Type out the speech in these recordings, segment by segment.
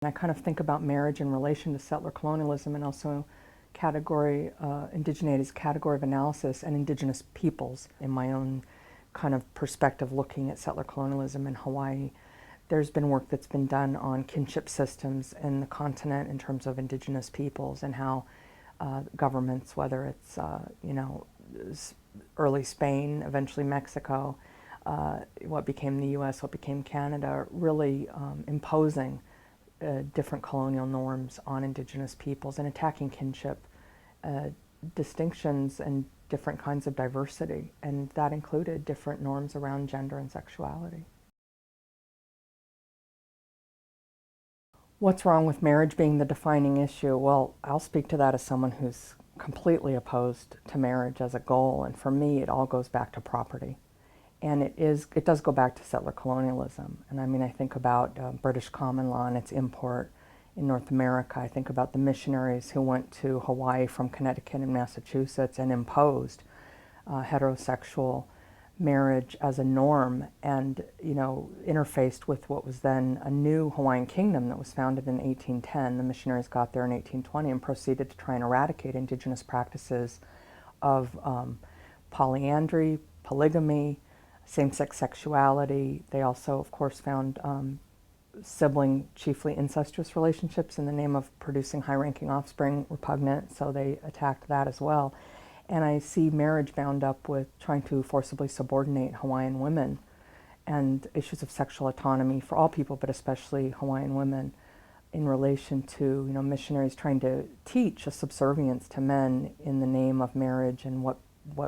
And I kind of think about marriage in relation to settler colonialism and also indigeneity as category of analysis and indigenous peoples in my own kind of perspective looking at settler colonialism in Hawaii. There's been work that's been done on kinship systems in the continent in terms of indigenous peoples and how governments, whether it's early Spain, eventually Mexico, what became the U.S., what became Canada, really imposing different colonial norms on indigenous peoples and attacking kinship distinctions and different kinds of diversity, and that included different norms around gender and sexuality. What's wrong with marriage being the defining issue? Well, I'll speak to that as someone who's completely opposed to marriage as a goal, and for me it all goes back to property. And it does go back to settler colonialism. And I mean, I think about British common law and its import in North America. I think about the missionaries who went to Hawaii from Connecticut and Massachusetts and imposed heterosexual marriage as a norm and, interfaced with what was then a new Hawaiian kingdom that was founded in 1810. The missionaries got there in 1820 and proceeded to try and eradicate indigenous practices of polyandry, polygamy, same-sex sexuality. They also, of course, found sibling, chiefly incestuous relationships in the name of producing high-ranking offspring repugnant, so they attacked that as well. And I see marriage bound up with trying to forcibly subordinate Hawaiian women and issues of sexual autonomy for all people, but especially Hawaiian women, in relation to missionaries trying to teach a subservience to men in the name of marriage and what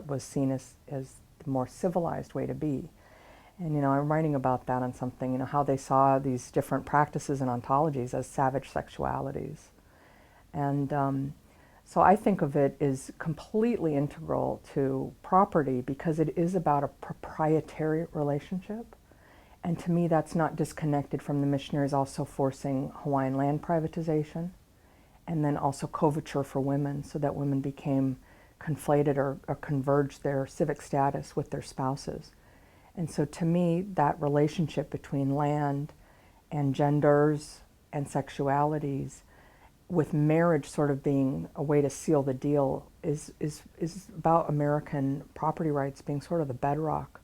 was seen as the more civilized way to be. And I'm writing about that on something, how they saw these different practices and ontologies as savage sexualities. And so I think of it as completely integral to property because it is about a proprietary relationship. And to me, that's not disconnected from the missionaries also forcing Hawaiian land privatization and then also coverture for women so that women became conflated or converged their civic status with their spouses. And so to me, that relationship between land and genders and sexualities, with marriage sort of being a way to seal the deal, is about American property rights being sort of the bedrock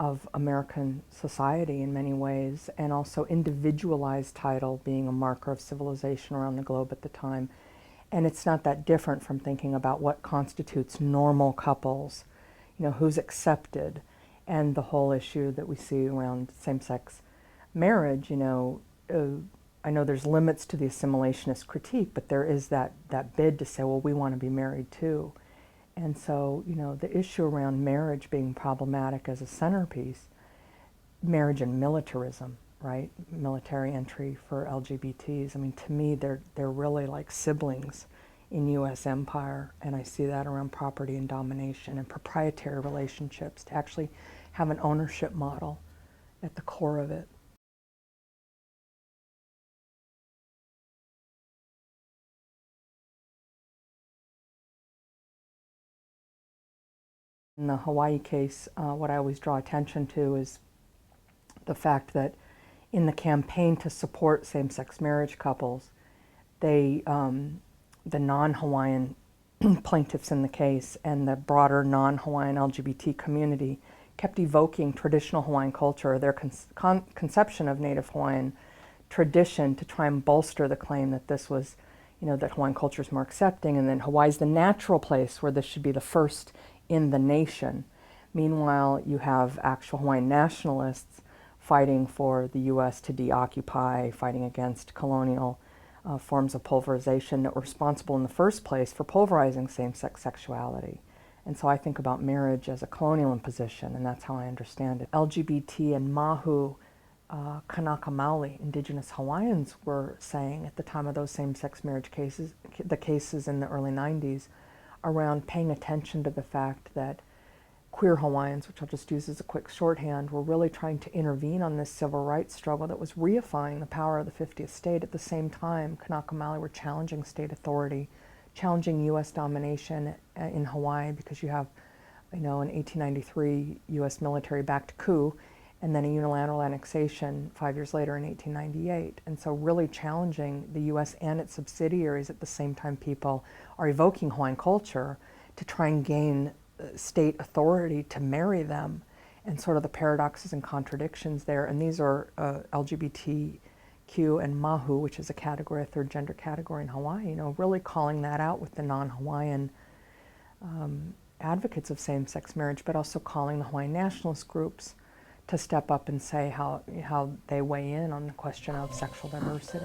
of American society in many ways, and also individualized title being a marker of civilization around the globe at the time. And it's not that different from thinking about what constitutes normal couples, who's accepted, and the whole issue that we see around same-sex marriage. I know there's limits to the assimilationist critique, but there is that bid to say, well, we want to be married too. And so, the issue around marriage being problematic as a centerpiece, marriage and militarism, right? Military entry for LGBTs. I mean, to me, they're really like siblings in U.S. empire, and I see that around property and domination and proprietary relationships, to actually have an ownership model at the core of it. In the Hawaii case, what I always draw attention to is the fact that in the campaign to support same-sex marriage couples, the non-Hawaiian plaintiffs in the case and the broader non-Hawaiian LGBT community kept evoking traditional Hawaiian culture, their conception of Native Hawaiian tradition, to try and bolster the claim that this was, that Hawaiian culture is more accepting and that Hawaii's the natural place where this should be the first in the nation. Meanwhile, you have actual Hawaiian nationalists fighting for the U.S. to deoccupy, fighting against colonial forms of pulverization that were responsible in the first place for pulverizing same-sex sexuality. And so I think about marriage as a colonial imposition, and that's how I understand it. LGBT and Mahu Kanaka Maoli, indigenous Hawaiians, were saying at the time of those same-sex marriage cases, the cases in the early 90s, around paying attention to the fact that queer Hawaiians, which I'll just use as a quick shorthand, were really trying to intervene on this civil rights struggle that was reifying the power of the 50th state. At the same time, Kanaka Maoli were challenging state authority, challenging U.S. domination in Hawaii, because you have, an 1893 U.S. military-backed coup, and then a unilateral annexation 5 years later in 1898. And so really challenging the U.S. and its subsidiaries at the same time people are evoking Hawaiian culture to try and gain state authority to marry them, and sort of the paradoxes and contradictions there. And these are LGBTQ and mahu, which is a category, a third gender category in Hawaii, you know, really calling that out with the non-Hawaiian advocates of same-sex marriage, but also calling the Hawaiian nationalist groups to step up and say how they weigh in on the question of sexual diversity.